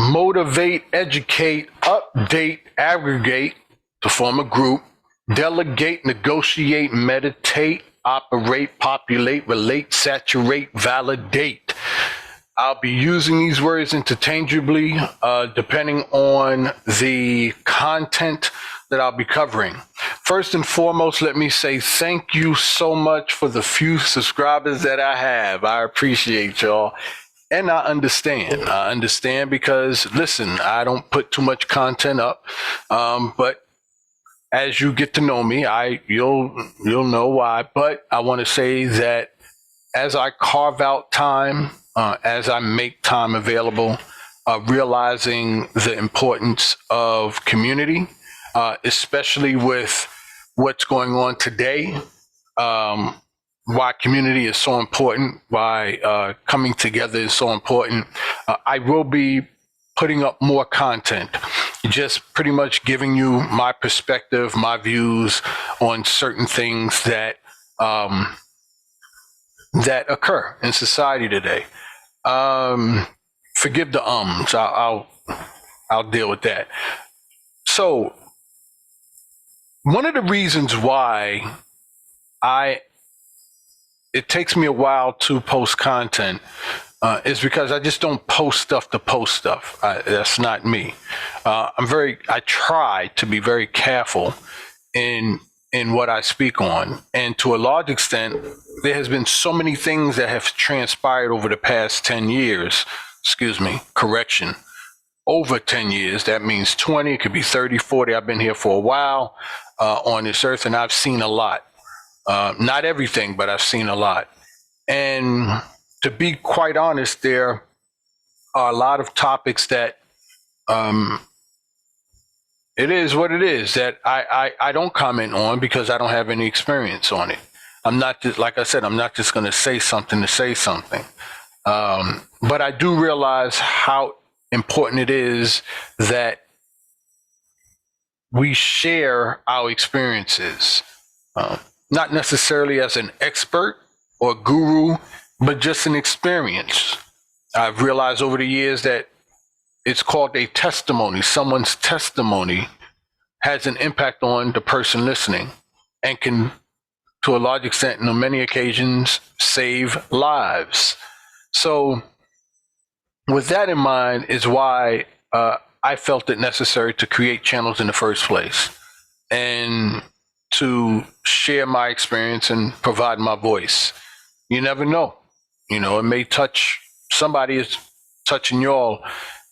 motivate, educate, update, aggregate to form a group, delegate, negotiate, meditate, operate, populate, relate, saturate, validate. I'll be using these words interchangeably depending on the content that I'll be covering. First and foremost, let me say thank you so much for the few subscribers that I have. I appreciate y'all. And I understand. I understand because, listen, I don't put too much content up, but as you get to know me, you'll know why. But I want to say that as I carve out time, as I make time available, realizing the importance of community, especially with what's going on today, why community is so important, why coming together is so important. I will be putting up more content, just pretty much giving you my perspective, my views on certain things that that occur in society today. Forgive the ums. I'll deal with that. So one of the reasons why it takes me a while to post content is because I just don't post stuff to post stuff. That's not me. I try to be very careful in what I speak on. And to a large extent, there has been so many things that have transpired over the past 10 years, over 10 years. That means 20, it could be 30, 40. I've been here for a while on this earth, and I've seen a lot. Not everything, but I've seen a lot. And to be quite honest, there are a lot of topics that it is what it is that I don't comment on because I don't have any experience on it. I'm not just, like I said, I'm not just going to say something to say something. But I do realize how important it is that we share our experiences, not necessarily as an expert or guru, but just an experience. I've realized over the years that it's called a testimony. Someone's testimony has an impact on the person listening and can, to a large extent, and on many occasions, save lives. So with that in mind is why I felt it necessary to create channels in the first place and to share my experience and provide my voice. You never know. You know, it may touch somebody is touching y'all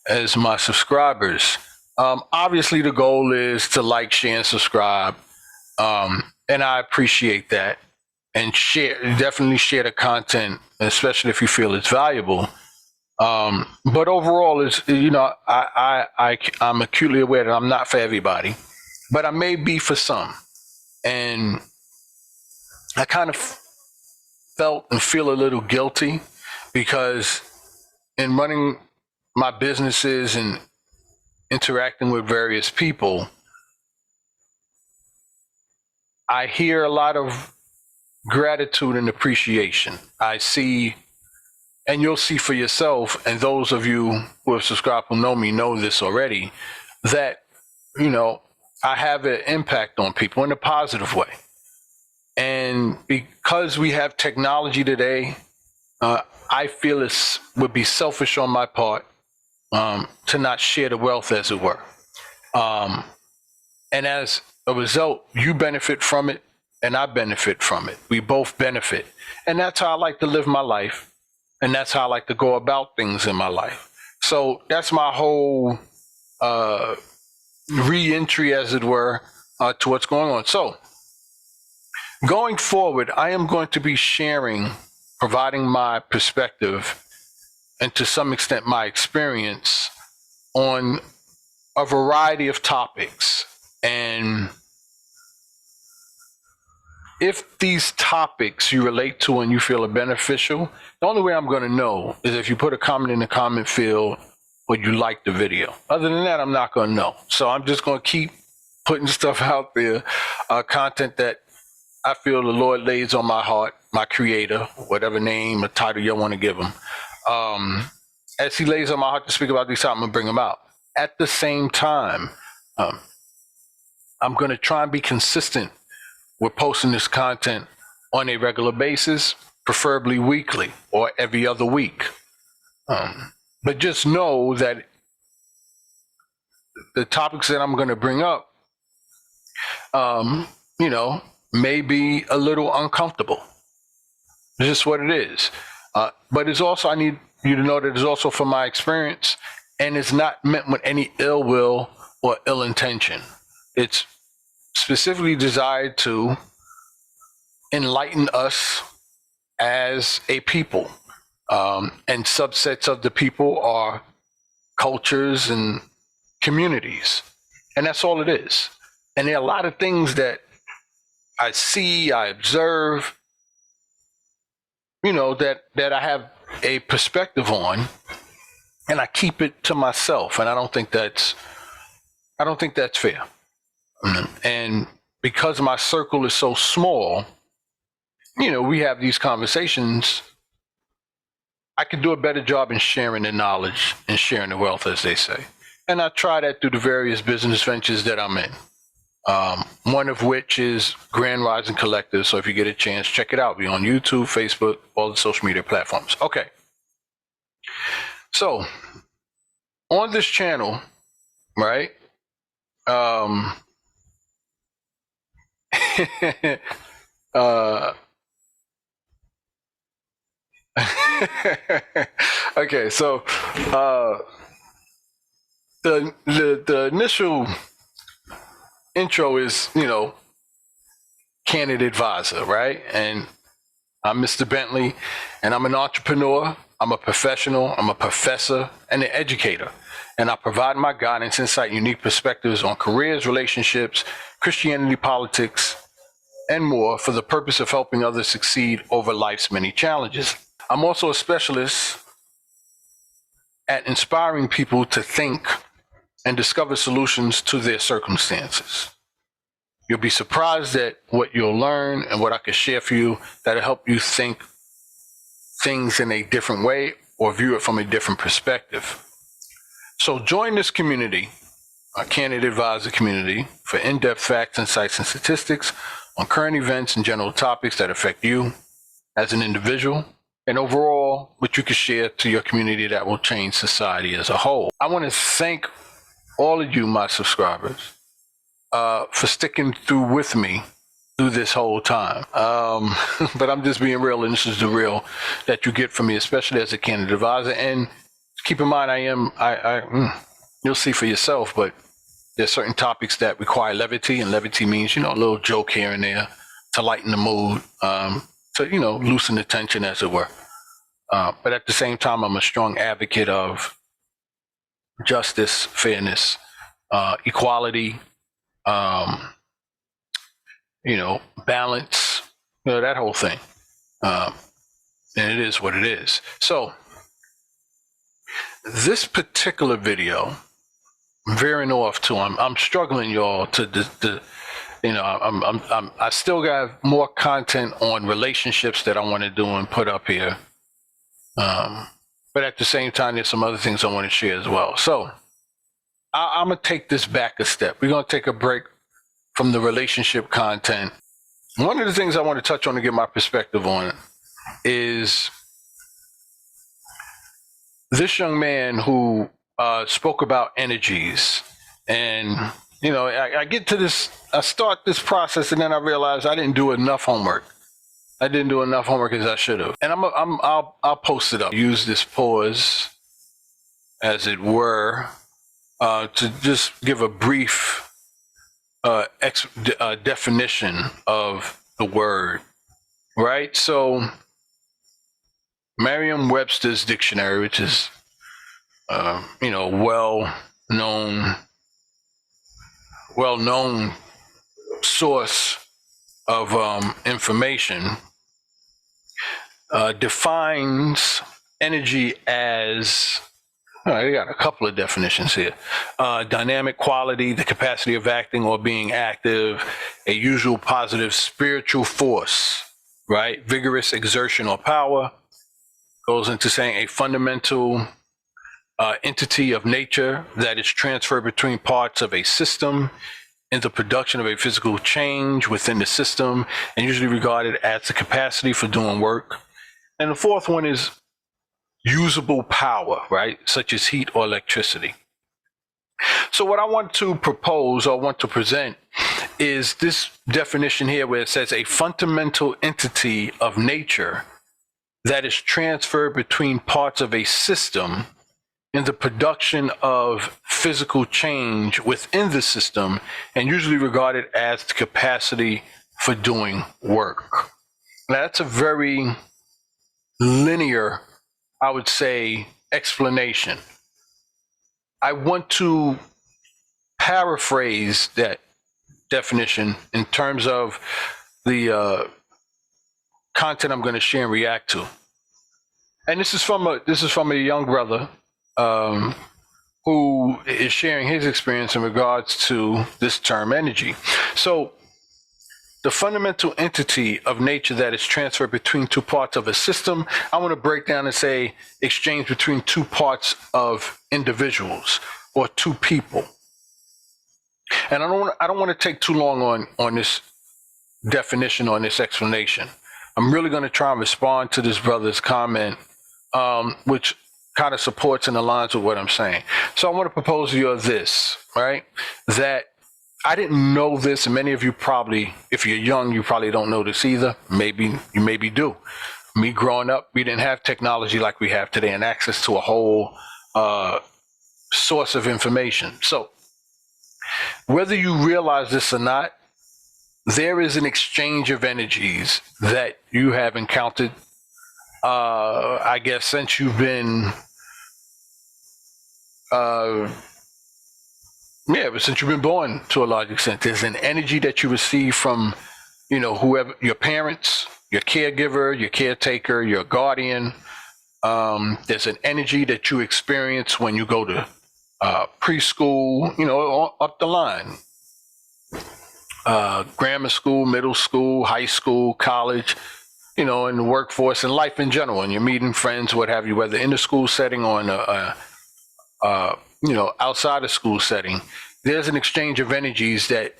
as my subscribers. Obviously, the goal is to like, share, and subscribe. And I appreciate that. And definitely share the content, especially if you feel it's valuable. But overall, I'm acutely aware that I'm not for everybody, but I may be for some. And I kind of felt and feel a little guilty because in running my businesses and interacting with various people, I hear a lot of gratitude and appreciation. I see, and you'll see for yourself, and those of you who have subscribed who know me know this already, that, I have an impact on people in a positive way. And because we have technology today, I feel it would be selfish on my part to not share the wealth, as it were. And as a result, you benefit from it and I benefit from it. We both benefit. And that's how I like to live my life. And that's how I like to go about things in my life. So that's my whole re-entry, as it were, to what's going on. So going forward, I am going to be providing my perspective and to some extent my experience on a variety of topics. And if these topics you relate to and you feel are beneficial, the only way I'm going to know is if you put a comment in the comment field or you like the video. Other than that, I'm not going to know. So I'm just going to keep putting stuff out there, content that I feel the Lord lays on my heart, my creator, whatever name or title you want to give him. as he lays on my heart to speak about these, I'm going to bring them out. At the same time, I'm going to try and be consistent with posting this content on a regular basis, preferably weekly or every other week. But just know that the topics that I'm going to bring up, may be a little uncomfortable. It's just what it is. But it's also, I need you to know that it's also from my experience, and it's not meant with any ill will or ill intention. It's specifically desired to enlighten us as a people. And subsets of the people are cultures and communities. And that's all it is. And there are a lot of things that I see, I observe, that I have a perspective on, and I keep it to myself. And I don't think that's fair. And because my circle is so small, we have these conversations. I could do a better job in sharing the knowledge and sharing the wealth, as they say. And I try that through the various business ventures that I'm in. One of which is Grand Rising Collective. So if you get a chance, check it out. We're on YouTube, Facebook, all the social media platforms. Okay. So on this channel, right? Okay, so the initial intro is, Candid Advisor, right? And I'm Mr. Bentley, and I'm an entrepreneur, I'm a professional, I'm a professor, and an educator. And I provide my guidance, insight, and unique perspectives on careers, relationships, Christianity, politics, and more for the purpose of helping others succeed over life's many challenges. I'm also a specialist at inspiring people to think and discover solutions to their circumstances. You'll be surprised at what you'll learn and what I can share for you that'll help you think things in a different way or view it from a different perspective. So join this community, a Candid Advisor community, for in-depth facts, insights, and statistics on current events and general topics that affect you as an individual, and overall, what you can share to your community that will change society as a whole. I want to thank all of you, my subscribers, for sticking through with me through this whole time. But I'm just being real, and this is the real that you get from me, especially as a Candid Advisor. And keep in mind, you'll see for yourself, but there's certain topics that require levity, and levity means, a little joke here and there to lighten the mood, to, loosen the tension, as it were. But at the same time, I'm a strong advocate of justice, fairness, equality, balance, that whole thing. And it is what it is. So this particular video, veering off to, I'm struggling, y'all, I still got more content on relationships that I want to do and put up here. But at the same time, there's some other things I want to share as well. So I'm going to take this back a step. We're going to take a break from the relationship content. One of the things I want to touch on to get my perspective on is this young man who spoke about energies. And, I get to this, I start this process, and then I realize I didn't do enough homework. I didn't do enough homework as I should have. And I'll post it up. Use this pause, as it were, to just give a brief definition of the word, right? So Merriam-Webster's dictionary, which is, well-known source of information, defines energy as, I got a couple of definitions here. Dynamic quality, the capacity of acting or being active, a usual positive spiritual force, right? Vigorous exertion or power. Goes into saying a fundamental entity of nature that is transferred between parts of a system in the production of a physical change within the system, and usually regarded as the capacity for doing work. And the fourth one is usable power, right? Such as heat or electricity. So what I want to propose or want to present is this definition here where it says a fundamental entity of nature that is transferred between parts of a system in the production of physical change within the system, and usually regarded as the capacity for doing work. Now, that's a very linear, I would say, explanation. I want to paraphrase that definition in terms of the content I'm going to share and react to. And this is from a young brother who is sharing his experience in regards to this term energy. So the fundamental entity of nature that is transferred between two parts of a system, I want to break down and say exchange between two parts of individuals or two people. And I don't want to take too long on this definition, on this explanation. I'm really going to try and respond to this brother's comment, which kind of supports and aligns with what I'm saying. So I want to propose to you this, right? That I didn't know this, and many of you probably, if you're young, you probably don't know this either. Maybe you do. Me growing up, we didn't have technology like we have today and access to a whole source of information. So whether you realize this or not, there is an exchange of energies that you have encountered, I guess, since you've been since you've been born to a large extent. There's an energy that you receive from, whoever, your parents, your caregiver, your caretaker, your guardian. There's an energy that you experience when you go to preschool, up the line. Grammar school, middle school, high school, college, in the workforce and life in general, and you're meeting friends, what have you, whether in the school setting or in outside of school setting. There's an exchange of energies that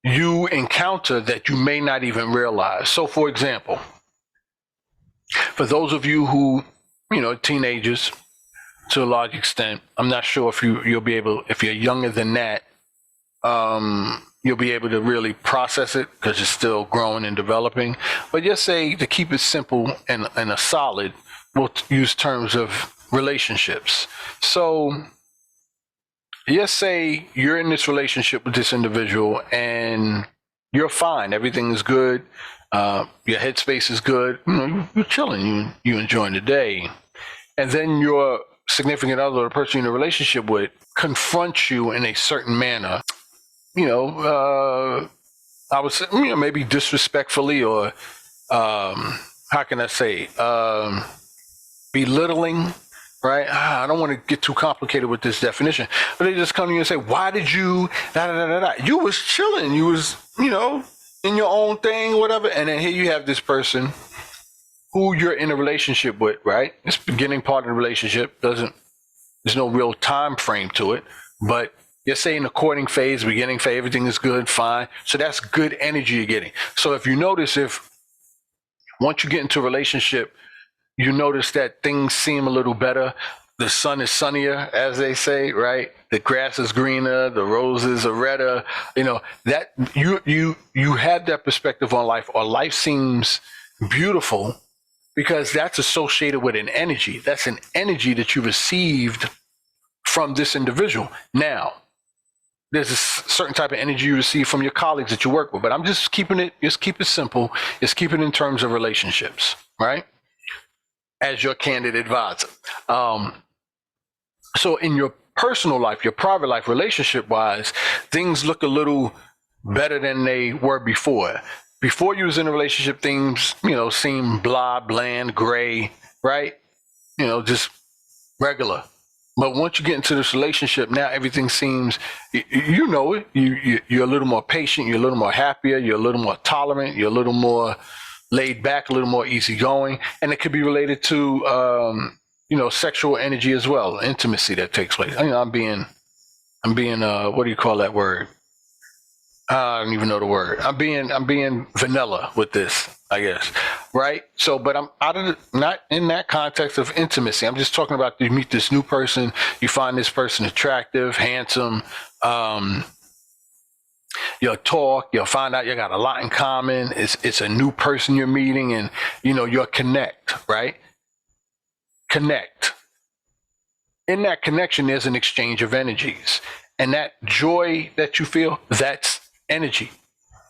you encounter that you may not even realize. So, for example, for those of you who, teenagers to a large extent, I'm not sure if you'll be able, if you're younger than that, you'll be able to really process it because it's still growing and developing. But just say, to keep it simple and a solid, we'll use terms of relationships. So just say you're in this relationship with this individual and you're fine. Everything is good. Your headspace is good. You're chilling. You enjoying the day. And then your significant other, the person you're in a relationship with, confronts you in a certain manner. I would say, maybe disrespectfully or, how can I say, belittling, right? I don't want to get too complicated with this definition, but they just come to you and say, why did you, You was chilling. You was, in your own thing, whatever. And then here you have this person who you're in a relationship with, right? This beginning part of the relationship there's no real time frame to it, but you're saying the courting phase, beginning phase, everything is good, fine. So that's good energy you're getting. So if you notice, once you get into a relationship, you notice that things seem a little better. The sun is sunnier, as they say, right? The grass is greener, the roses are redder. That you have that perspective on life, or life seems beautiful because that's associated with an energy. That's an energy that you received from this individual. Now, there's a certain type of energy you receive from your colleagues that you work with, but I'm just keep it simple. Just keep it in terms of relationships, right? As your candid advisor. So in your personal life, your private life, relationship wise, things look a little better than they were before. Before you was in a relationship, things, seem blah, bland, gray, right? Just regular. But once you get into this relationship, now everything seems, you're a little more patient, you're a little more happier, you're a little more tolerant, you're a little more laid back, a little more easygoing. And it could be related to sexual energy as well, intimacy that takes place. I'm being what do you call that word? I don't even know the word. I'm being vanilla with this, I guess, right? So, but I'm not in that context of intimacy. I'm just talking about you meet this new person, you find this person attractive, handsome. You'll talk, you'll find out you got a lot in common. It's a new person you're meeting, and you'll connect, right? Connect. In that connection, there's an exchange of energies, and that joy that you feel, that's energy.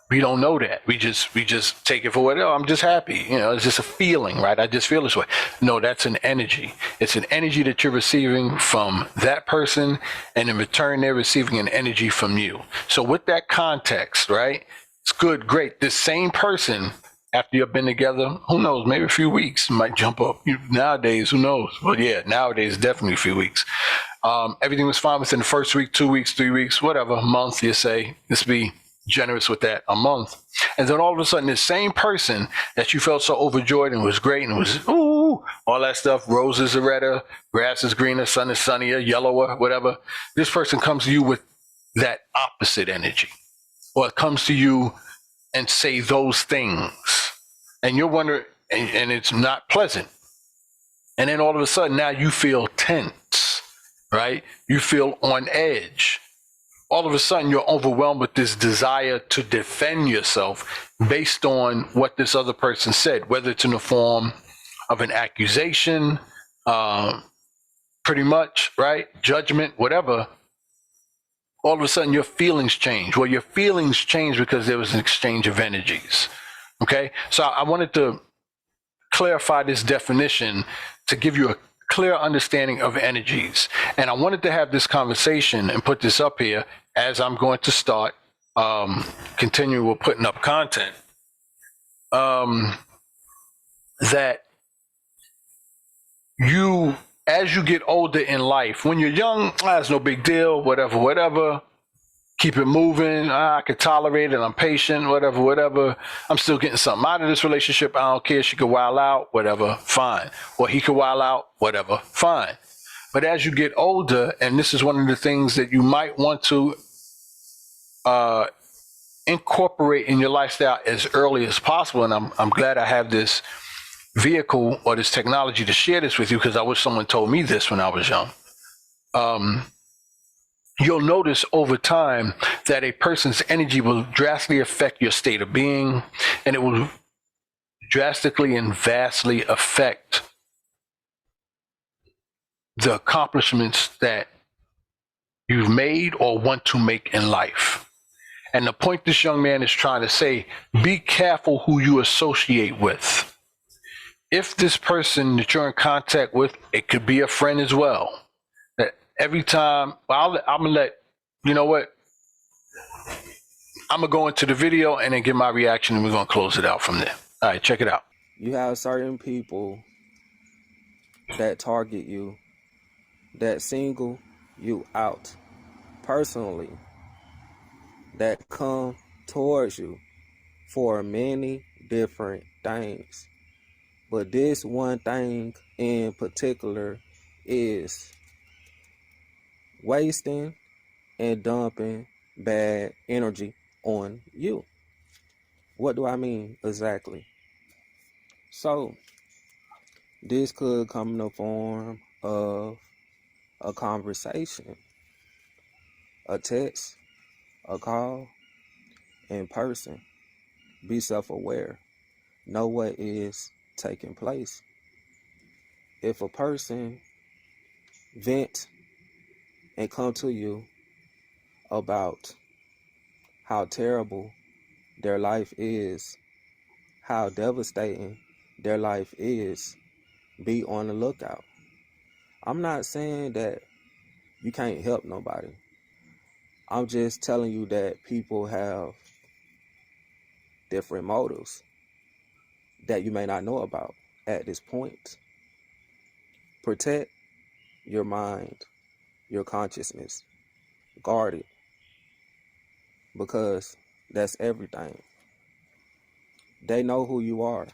We don't know that. We just take it for what, I'm just happy. It's just a feeling, right? I just feel this way. No, that's an energy. It's an energy that you're receiving from that person, and in return, they're receiving an energy from you. So with that context, right? It's good, great. This same person, after you've been together, who knows, maybe a few weeks, might jump up. Nowadays, who knows? Well, yeah, nowadays, definitely a few weeks. Everything was fine within the first week, 2 weeks, 3 weeks, whatever, month, you say. Let's be generous with that, a month. And then all of a sudden, this same person that you felt so overjoyed and was great and was, ooh, all that stuff, roses are redder, grass is greener, sun is sunnier, yellower, whatever. This person comes to you with that opposite energy, or it comes to you and say those things. And you're wondering, and it's not pleasant. And then all of a sudden, now you feel tense, right? You feel on edge. All of a sudden, you're overwhelmed with this desire to defend yourself based on what this other person said, whether it's in the form of an accusation, pretty much, right? Judgment, whatever. All of a sudden, your feelings change. Well, your feelings change because there was an exchange of energies. Okay? So I wanted to clarify this definition to give you a clear understanding of energies. And I wanted to have this conversation and put this up here as I'm going to start continue with putting up content. That you, as you get older in life, when you're young, it's no big deal, whatever. Keep it moving. I could tolerate it. I'm patient, whatever. I'm still getting something out of this relationship. I don't care. She could wild out, whatever, fine. Or he could wild out, whatever, fine. But as you get older, and this is one of the things that you might want to incorporate in your lifestyle as early as possible, and I'm glad I have this vehicle or this technology to share this with you, because I wish someone told me this when I was young. You'll notice over time that a person's energy will drastically affect your state of being, and it will drastically and vastly affect the accomplishments that you've made or want to make in life. And the point this young man is trying to say, be careful who you associate with. If this person that you're in contact with, it could be a friend as well. Every time, I'm gonna let you know what, I'm gonna go into the video and then give my reaction, and we're gonna close it out from there. All right, check it out. You have certain people that target you, that single you out personally, that come towards you for many different things. But this one thing in particular is wasting and dumping bad energy on you. What do I mean exactly? So, this could come in the form of a conversation, a text, a call, in person. Be self-aware. Know what is taking place. If a person vent and come to you about how terrible their life is, how devastating their life is, be on the lookout. I'm not saying that you can't help nobody. I'm just telling you that people have different motives that you may not know about at this point. Protect your mind, your consciousness. Guard it, because that's everything. They know who you are.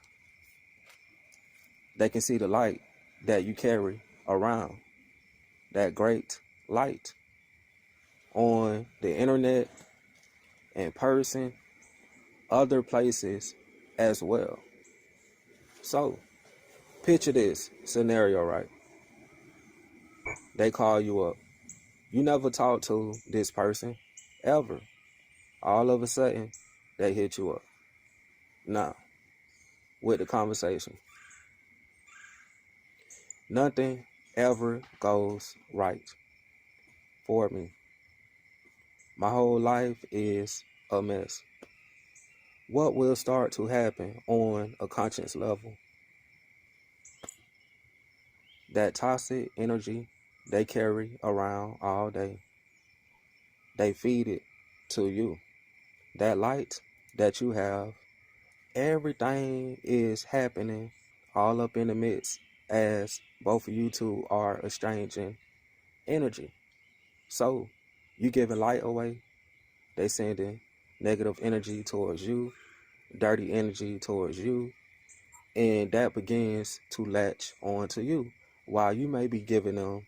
They can see the light that you carry around that great light on the internet, in person, other places as well. So, picture this scenario, right? They call you up. You never talked to this person ever. All of a sudden, they hit you up. Now, with the conversation, nothing ever goes right for me. My whole life is a mess. What will start to happen on a conscious level? That toxic energy they carry around all day, they feed it to you. That light that you have, everything is happening all up in the midst as both of you two are exchanging energy. So you giving light away, they sending negative energy towards you, dirty energy towards you, and that begins to latch on to you while you may be giving them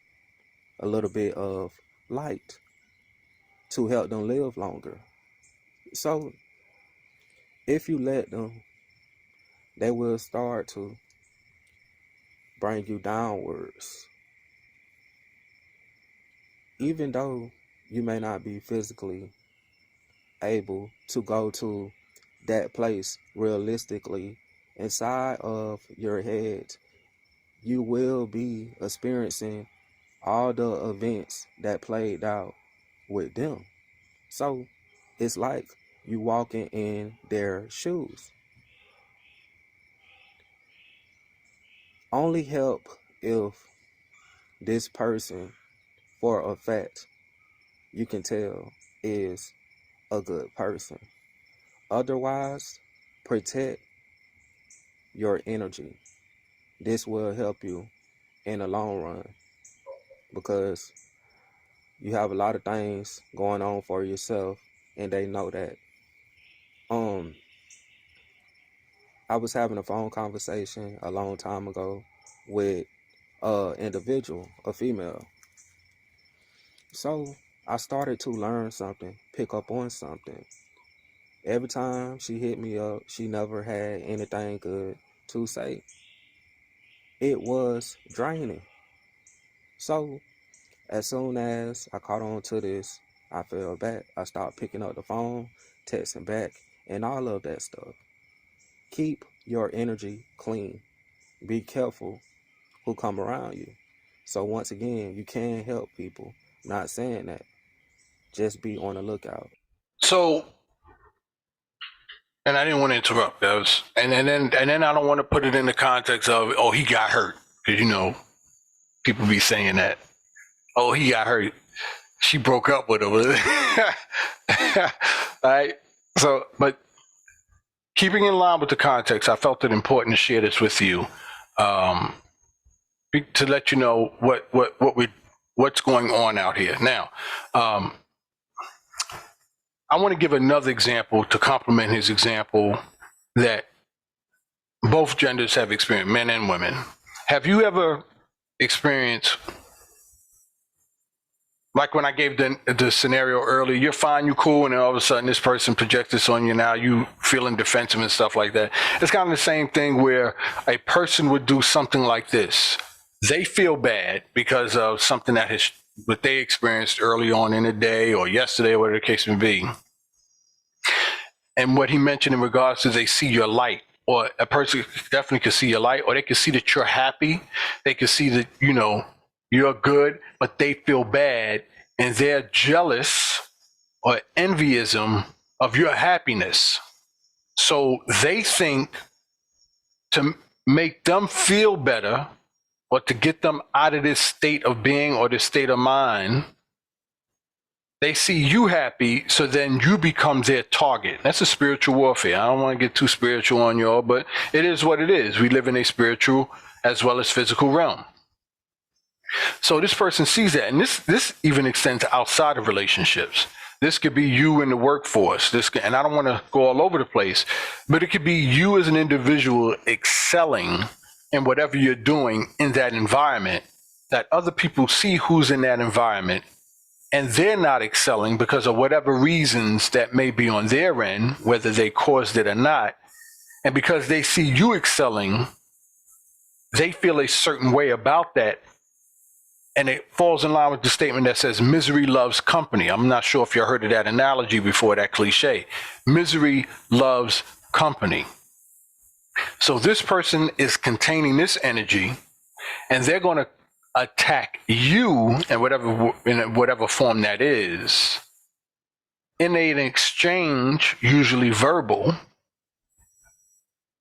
a little bit of light to help them live longer. So if you let them, they will start to bring you downwards. Even though you may not be physically able to go to that place realistically, inside of your head, you will be experiencing all the events that played out with them. So it's like you walking in their shoes. Only help if this person, for a fact, you can tell is a good person. Otherwise, protect your energy. This will help you in the long run because you have a lot of things going on for yourself and they know that. I was having a phone conversation a long time ago with an individual, a female. So I started to learn something, pick up on something. Every time she hit me up, she never had anything good to say. It was draining. So as soon as I caught on to this, I fell back. I stopped picking up the phone, texting back, and all of that stuff. Keep your energy clean. Be careful who come around you. So once again, you can help people. Not saying that. Just be on the lookout. So, and I didn't want to interrupt. That was, and then I don't want to put it in the context of, oh, he got hurt, because people be saying that. Oh, he got hurt. She broke up with him. Right? So, but keeping in line with the context, I felt it important to share this with you, to let you know what's going on out here. Now, I want to give another example to complement his example that both genders have experienced, men and women. Have you ever experienced, like when I gave the scenario earlier, you're fine, you're cool, and then all of a sudden this person projects this on you, now you feeling defensive and stuff like that. It's kind of the same thing where a person would do something like this. They feel bad because of something that they experienced early on in the day or yesterday or whatever the case may be. And what he mentioned in regards to they see your light, or a person definitely could see your light, or they can see that you're happy. They can see that, you're good, but they feel bad and they're jealous or envious of your happiness. So they think to make them feel better or to get them out of this state of being or this state of mind, they see you happy, so then you become their target. That's a spiritual warfare. I don't want to get too spiritual on y'all, but it is what it is. We live in a spiritual as well as physical realm. So this person sees that, and this even extends outside of relationships. This could be you in the workforce. And I don't want to go all over the place, but it could be you as an individual excelling in whatever you're doing in that environment. that other people see who's in that environment and they're not excelling because of whatever reasons that may be on their end, whether they caused it or not. And because they see you excelling, they feel a certain way about that. And it falls in line with the statement that says misery loves company. I'm not sure if you heard of that analogy before, that cliche. Misery loves company. So this person is containing this energy, and they're going to attack you in whatever form that is, in an exchange, usually verbal.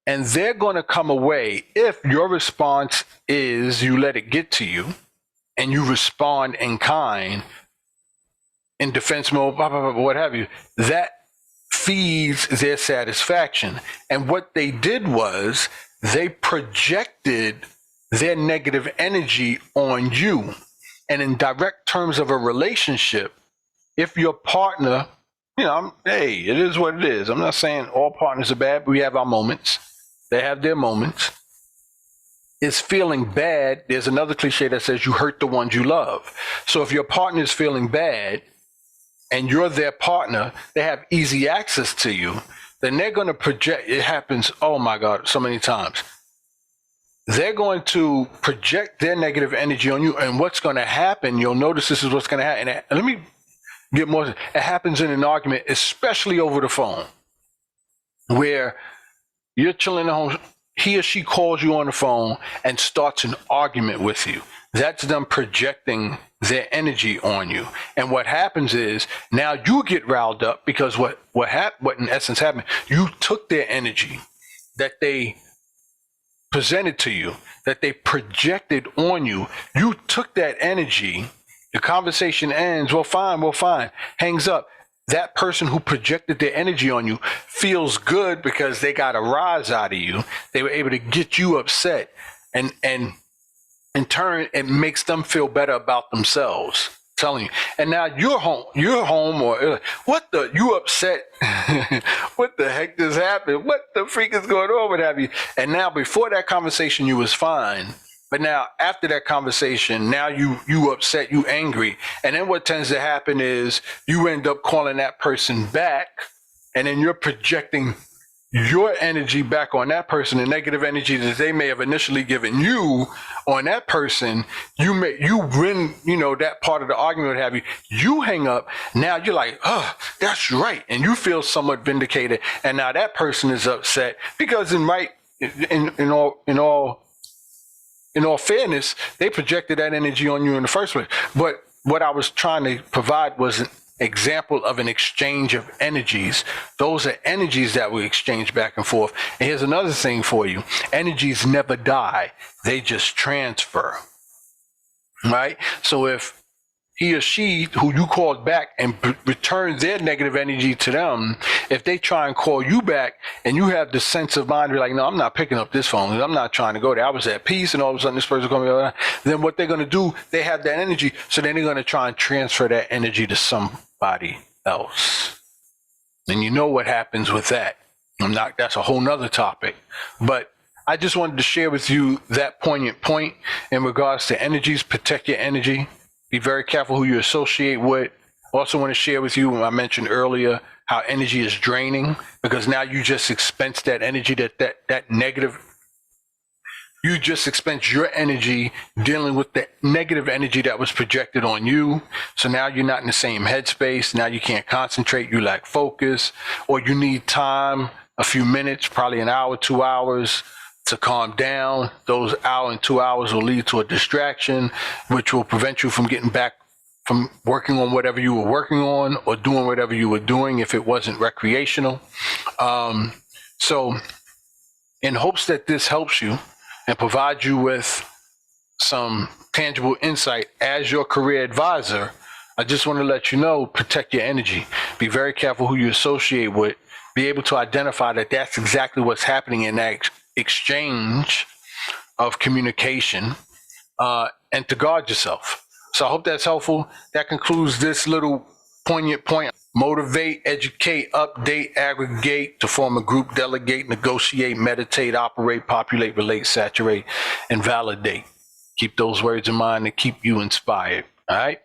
And they're going to come away, if your response is you let it get to you and you respond in kind, in defense mode, blah, blah, blah, what have you, that feeds their satisfaction. And what they did was they projected their negative energy on you. And in direct terms of a relationship, if your partner, hey, it is what it is. I'm not saying all partners are bad, but we have our moments. They have their moments. Is feeling bad, there's another cliche that says you hurt the ones you love. So if your partner is feeling bad and you're their partner, they have easy access to you, then they're going to project, it happens, oh my God, so many times. They're going to project their negative energy on you. And what's going to happen, you'll notice this is what's going to happen. And let me get more. It happens in an argument, especially over the phone, where you're chilling at home. He or she calls you on the phone and starts an argument with you. That's them projecting their energy on you. And what happens is now you get riled up because what in essence happened, you took their energy that they presented to you, that they projected on you. You took that energy. The conversation ends. Well, fine. Hangs up. That person who projected their energy on you feels good because they got a rise out of you. They were able to get you upset, and in turn, it makes them feel better about themselves. I'm telling you. And now you're home, or you upset? What the heck just happened? What the freak is going on? What have you? And now, before that conversation, you was fine. But now, after that conversation, now you upset, you angry. And then what tends to happen is you end up calling that person back, and then you're projecting your energy back on that person, the negative energy that they may have initially given you on that person. You win, that part of the argument, what have you. You hang up. Now you're like, oh, that's right. And you feel somewhat vindicated. And now that person is upset because in all fairness, they projected that energy on you in the first place. But what I was trying to provide was an example of an exchange of energies. Those are energies that we exchange back and forth. And here's another thing for you. Energies never die. They just transfer. Right? So if he or she, who you called back and return their negative energy to them, if they try and call you back and you have the sense of mind, you're like, no, I'm not picking up this phone. I'm not trying to go there. I was at peace, and all of a sudden this person coming over. Then what they're going to do, they have that energy. So then they're going to try and transfer that energy to somebody else. And you know what happens with that. That's a whole nother topic. But I just wanted to share with you that poignant point in regards to energies. Protect your energy. Be very careful who you associate with. Also want to share with you, when I mentioned earlier, how energy is draining, because now you just expense that energy, that negative. You just expense your energy dealing with the negative energy that was projected on you. So now you're not in the same headspace. Now you can't concentrate. You lack focus, or you need time, a few minutes, probably an hour, 2 hours, to calm down. Those hour and 2 hours will lead to a distraction, which will prevent you from getting back from working on whatever you were working on or doing whatever you were doing if it wasn't recreational. So in hopes that this helps you and provides you with some tangible insight as your career advisor, I just want to let you know, protect your energy. Be very careful who you associate with. Be able to identify that that's exactly what's happening in that exchange of communication, and to guard yourself. So I hope that's helpful. That concludes this little poignant point. Motivate, educate, update, aggregate, to form a group, delegate, negotiate, meditate, operate, populate, relate, saturate, and validate. Keep those words in mind and keep you inspired. All right.